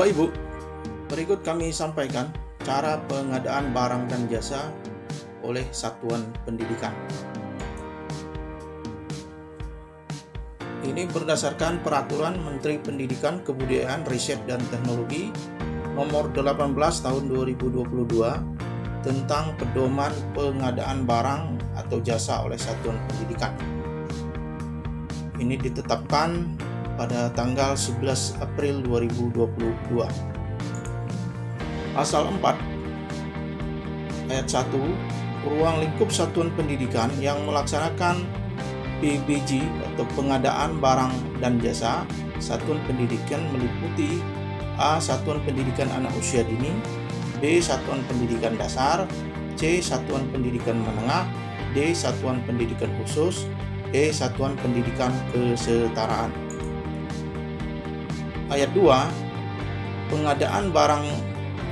Bapak Ibu, berikut kami sampaikan cara pengadaan barang dan jasa oleh satuan pendidikan. Ini berdasarkan Peraturan Menteri Pendidikan, Kebudayaan, Riset, dan Teknologi Nomor 18 Tahun 2022 tentang pedoman pengadaan barang atau jasa oleh satuan pendidikan. Ini ditetapkan pada tanggal 11 April 2022. Pasal 4 ayat 1, ruang lingkup satuan pendidikan yang melaksanakan PBJ atau pengadaan barang dan jasa satuan pendidikan meliputi A. Satuan pendidikan anak usia dini, B. Satuan pendidikan dasar, C. Satuan pendidikan menengah, D. Satuan pendidikan khusus, E. Satuan pendidikan kesetaraan. Ayat 2, pengadaan barang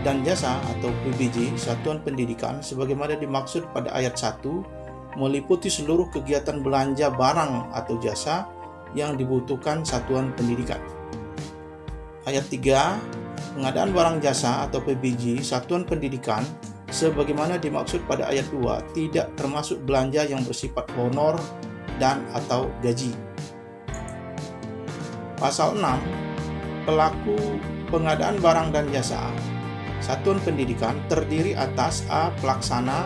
dan jasa atau PBJ satuan pendidikan sebagaimana dimaksud pada ayat 1 meliputi seluruh kegiatan belanja barang atau jasa yang dibutuhkan satuan pendidikan. Ayat 3, pengadaan barang jasa atau PBJ satuan pendidikan sebagaimana dimaksud pada ayat 2 tidak termasuk belanja yang bersifat honor dan atau gaji. Pasal 6, pelaku pengadaan barang dan jasa satuan pendidikan terdiri atas A. Pelaksana,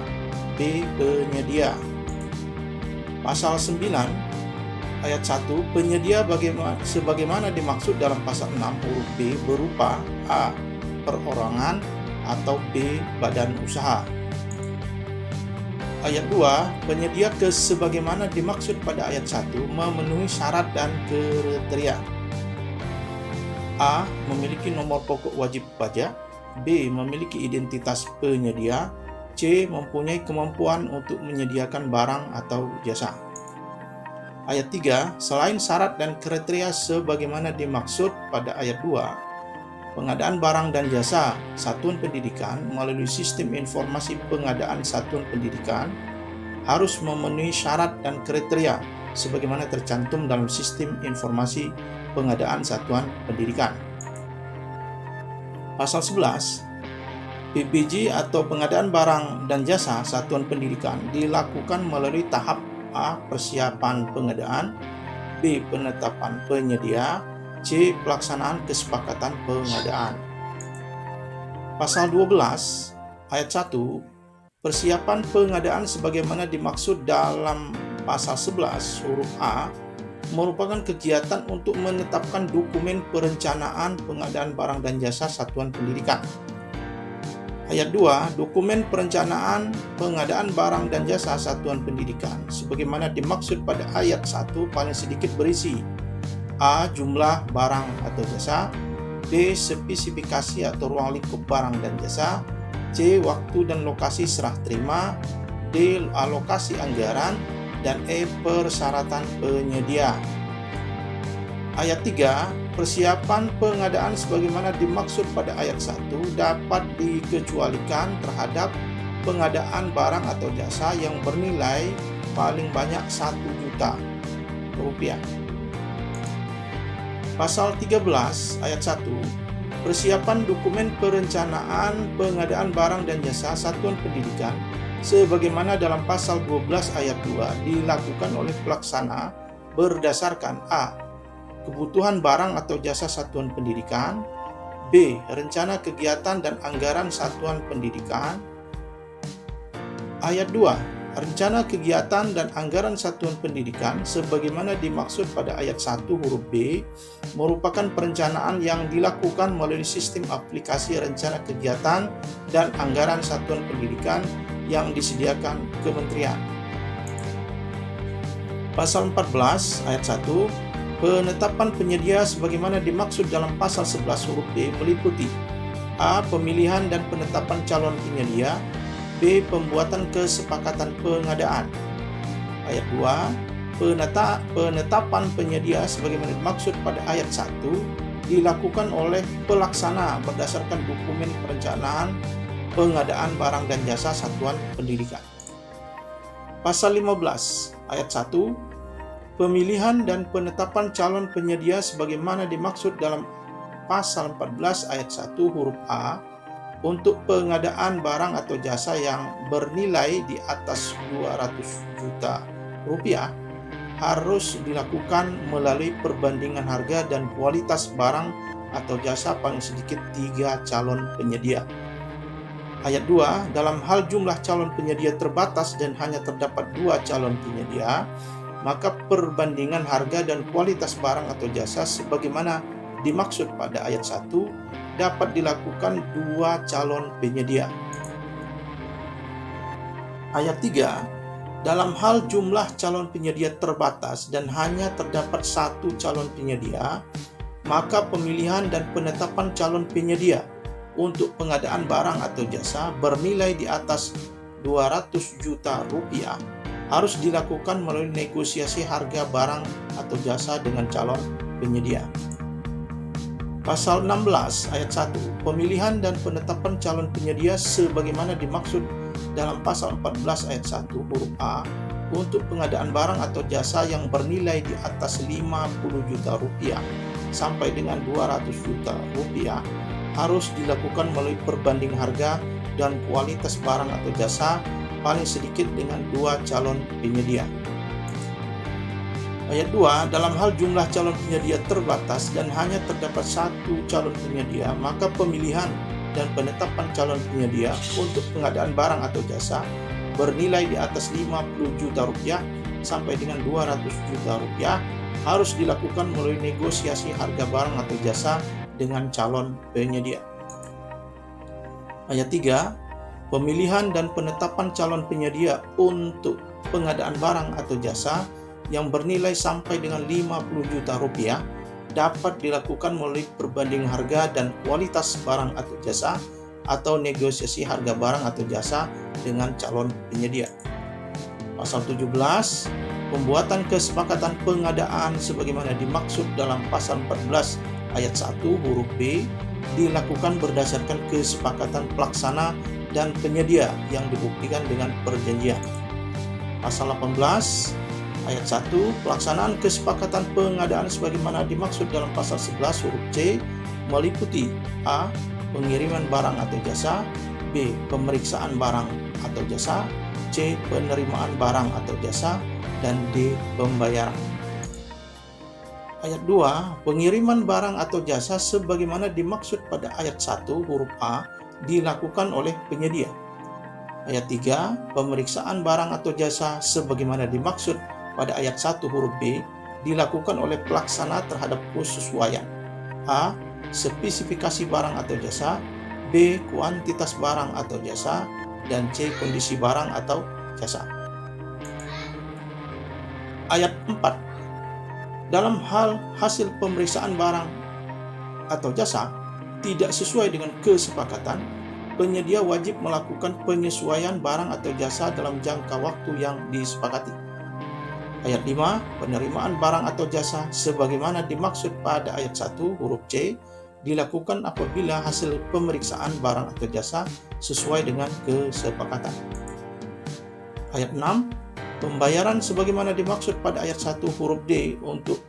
B. Penyedia. Pasal 9 ayat 1, penyedia sebagaimana dimaksud dalam pasal 6 huruf B berupa A. Perorangan atau B. Badan usaha. Ayat 2, penyedia sebagaimana dimaksud pada ayat 1 memenuhi syarat dan kriteria. A. Memiliki nomor pokok wajib pajak, B. Memiliki identitas penyedia, C. Mempunyai kemampuan untuk menyediakan barang atau jasa. Ayat 3, selain syarat dan kriteria sebagaimana dimaksud pada ayat 2, pengadaan barang dan jasa satuan pendidikan melalui sistem informasi pengadaan satuan pendidikan harus memenuhi syarat dan kriteria sebagaimana tercantum dalam sistem informasi pengadaan satuan pendidikan. Pasal 11, PBJ atau pengadaan barang dan jasa satuan pendidikan dilakukan melalui tahap A. Persiapan pengadaan, B. Penetapan penyedia, C. Pelaksanaan kesepakatan pengadaan. Pasal 12 ayat 1, persiapan pengadaan sebagaimana dimaksud dalam pasal 11 huruf A merupakan kegiatan untuk menetapkan dokumen perencanaan pengadaan barang dan jasa satuan pendidikan. Ayat 2, dokumen perencanaan pengadaan barang dan jasa satuan pendidikan sebagaimana dimaksud pada ayat 1 paling sedikit berisi A. Jumlah barang atau jasa, B. Spesifikasi atau ruang lingkup barang dan jasa, C. Waktu dan lokasi serah terima, D. Alokasi anggaran, dan E. Persyaratan penyedia. Ayat 3, persiapan pengadaan sebagaimana dimaksud pada ayat 1 dapat dikecualikan terhadap pengadaan barang atau jasa yang bernilai paling banyak 1 juta rupiah. Pasal 13 ayat 1, persiapan dokumen perencanaan pengadaan barang dan jasa satuan pendidikan sebagaimana dalam pasal 12 ayat 2 dilakukan oleh pelaksana berdasarkan A. Kebutuhan barang atau jasa satuan pendidikan, B. Rencana kegiatan dan anggaran satuan pendidikan. Ayat 2, rencana kegiatan dan anggaran satuan pendidikan sebagaimana dimaksud pada ayat 1 huruf B merupakan perencanaan yang dilakukan melalui sistem aplikasi rencana kegiatan dan anggaran satuan pendidikan yang disediakan kementerian. Pasal 14 ayat 1, penetapan penyedia sebagaimana dimaksud dalam pasal 11 huruf B meliputi A. Pemilihan dan penetapan calon penyedia, B. Pembuatan kesepakatan pengadaan. Ayat 2, penetapan penyedia sebagaimana dimaksud pada ayat 1 dilakukan oleh pelaksana berdasarkan dokumen perencanaan pengadaan barang dan jasa satuan pendidikan. Pasal 15 ayat 1, pemilihan dan penetapan calon penyedia sebagaimana dimaksud dalam pasal 14 ayat 1 huruf A untuk pengadaan barang atau jasa yang bernilai di atas 200 juta rupiah harus dilakukan melalui perbandingan harga dan kualitas barang atau jasa paling sedikit 3 calon penyedia. Ayat 2, dalam hal jumlah calon penyedia terbatas dan hanya terdapat 2 calon penyedia, maka perbandingan harga dan kualitas barang atau jasa sebagaimana dimaksud pada ayat 1 dapat dilakukan 2 calon penyedia. Ayat 3, dalam hal jumlah calon penyedia terbatas dan hanya terdapat 1 calon penyedia, maka pemilihan dan penetapan calon penyedia untuk pengadaan barang atau jasa bernilai di atas 200 juta rupiah harus dilakukan melalui negosiasi harga barang atau jasa dengan calon penyedia. Pasal 16 ayat 1, pemilihan dan penetapan calon penyedia sebagaimana dimaksud dalam pasal 14 ayat 1 huruf A untuk pengadaan barang atau jasa yang bernilai di atas 50 juta rupiah sampai dengan 200 juta rupiah harus dilakukan melalui perbanding harga dan kualitas barang atau jasa paling sedikit dengan 2 calon penyedia. Ayat 2, dalam hal jumlah calon penyedia terbatas dan hanya terdapat 1 calon penyedia, maka pemilihan dan penetapan calon penyedia untuk pengadaan barang atau jasa bernilai di atas 50 juta rupiah sampai dengan 200 juta rupiah harus dilakukan melalui negosiasi harga barang atau jasa dengan calon penyedia. Ayat 3, pemilihan dan penetapan calon penyedia untuk pengadaan barang atau jasa yang bernilai sampai dengan 50 juta rupiah dapat dilakukan melalui perbanding harga dan kualitas barang atau jasa atau negosiasi harga barang atau jasa dengan calon penyedia. Pasal 17, pembuatan kesepakatan pengadaan sebagaimana dimaksud dalam pasal 14 ayat 1 huruf B dilakukan berdasarkan kesepakatan pelaksana dan penyedia yang dibuktikan dengan perjanjian. Pasal 18 ayat 1, pelaksanaan kesepakatan pengadaan sebagaimana dimaksud dalam pasal 11 huruf C meliputi A. Pengiriman barang atau jasa, B. Pemeriksaan barang atau jasa, C. Penerimaan barang atau jasa, dan D. Pembayaran. Ayat 2, pengiriman barang atau jasa sebagaimana dimaksud pada ayat 1 huruf A dilakukan oleh penyedia. Ayat 3, pemeriksaan barang atau jasa sebagaimana dimaksud pada ayat 1 huruf B dilakukan oleh pelaksana terhadap kesesuaian A. Spesifikasi barang atau jasa, B. Kuantitas barang atau jasa, dan C. Kondisi barang atau jasa. Ayat 4, dalam hal hasil pemeriksaan barang atau jasa tidak sesuai dengan kesepakatan, penyedia wajib melakukan penyesuaian barang atau jasa dalam jangka waktu yang disepakati. Ayat 5, penerimaan barang atau jasa sebagaimana dimaksud pada ayat 1 huruf C dilakukan apabila hasil pemeriksaan barang atau jasa sesuai dengan kesepakatan. Ayat 6, pembayaran sebagaimana dimaksud pada ayat 1 huruf D untuk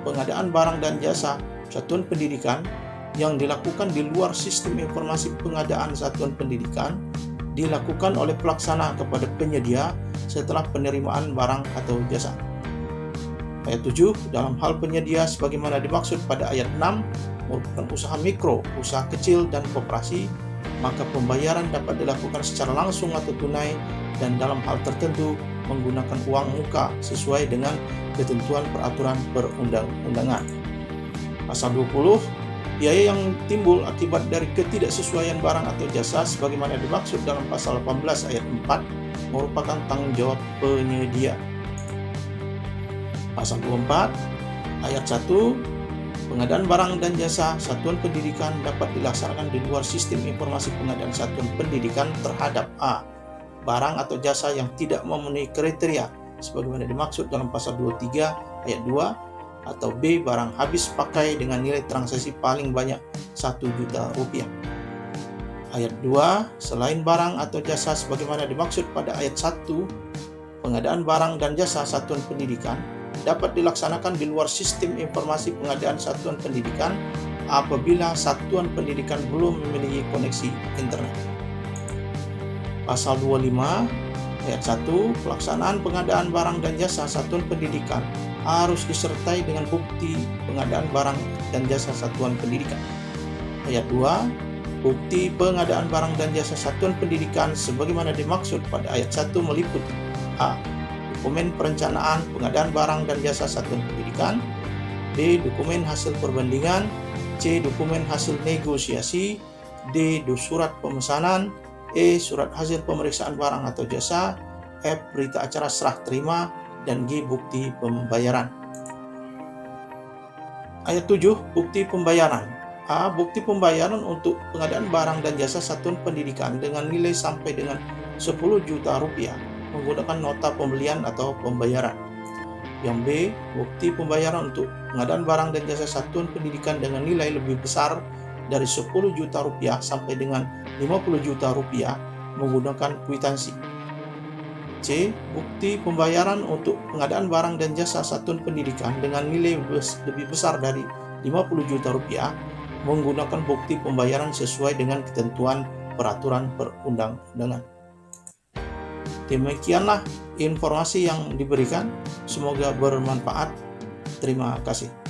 pengadaan barang dan jasa satuan pendidikan yang dilakukan di luar sistem informasi pengadaan satuan pendidikan dilakukan oleh pelaksana kepada penyedia setelah penerimaan barang atau jasa. Ayat 7, dalam hal penyedia sebagaimana dimaksud pada ayat 6 merupakan usaha mikro, usaha kecil, dan koperasi, maka pembayaran dapat dilakukan secara langsung atau tunai dan dalam hal tertentu menggunakan uang muka sesuai dengan ketentuan peraturan perundang-undangan. Pasal 20, biaya yang timbul akibat dari ketidaksesuaian barang atau jasa sebagaimana dimaksud dalam pasal 18 ayat 4 merupakan tanggung jawab penyedia. Pasal 24 ayat 1, pengadaan barang dan jasa satuan pendidikan dapat dilaksanakan di luar sistem informasi pengadaan satuan pendidikan terhadap A. Barang atau jasa yang tidak memenuhi kriteria sebagaimana dimaksud dalam pasal 23 ayat 2, atau B. Barang habis pakai dengan nilai transaksi paling banyak 1 juta rupiah. Ayat 2, selain barang atau jasa sebagaimana dimaksud pada ayat 1, pengadaan barang dan jasa satuan pendidikan dapat dilaksanakan di luar sistem informasi pengadaan satuan pendidikan apabila satuan pendidikan belum memiliki koneksi internet. Pasal 25 ayat 1, pelaksanaan pengadaan barang dan jasa satuan pendidikan harus disertai dengan bukti pengadaan barang dan jasa satuan pendidikan. Ayat 2, bukti pengadaan barang dan jasa satuan pendidikan sebagaimana dimaksud pada ayat 1 meliputi A. Dokumen perencanaan pengadaan barang dan jasa satuan pendidikan, B. Dokumen hasil perbandingan, C. Dokumen hasil negosiasi, D. Surat pemesanan, E. Surat hasil pemeriksaan barang atau jasa, F. Berita acara serah terima, dan G. Bukti pembayaran. Ayat 7, bukti pembayaran. A. Bukti pembayaran untuk pengadaan barang dan jasa satuan pendidikan dengan nilai sampai dengan 10 juta rupiah menggunakan nota pembelian atau pembayaran. Yang B. Bukti pembayaran untuk pengadaan barang dan jasa satuan pendidikan dengan nilai lebih besar dari 10 juta rupiah sampai dengan 50 juta rupiah menggunakan kwitansi. C. Bukti pembayaran untuk pengadaan barang dan jasa satuan pendidikan dengan nilai lebih besar dari 50 juta rupiah menggunakan bukti pembayaran sesuai dengan ketentuan peraturan perundang-undangan. Demikianlah informasi yang diberikan, semoga bermanfaat. Terima kasih.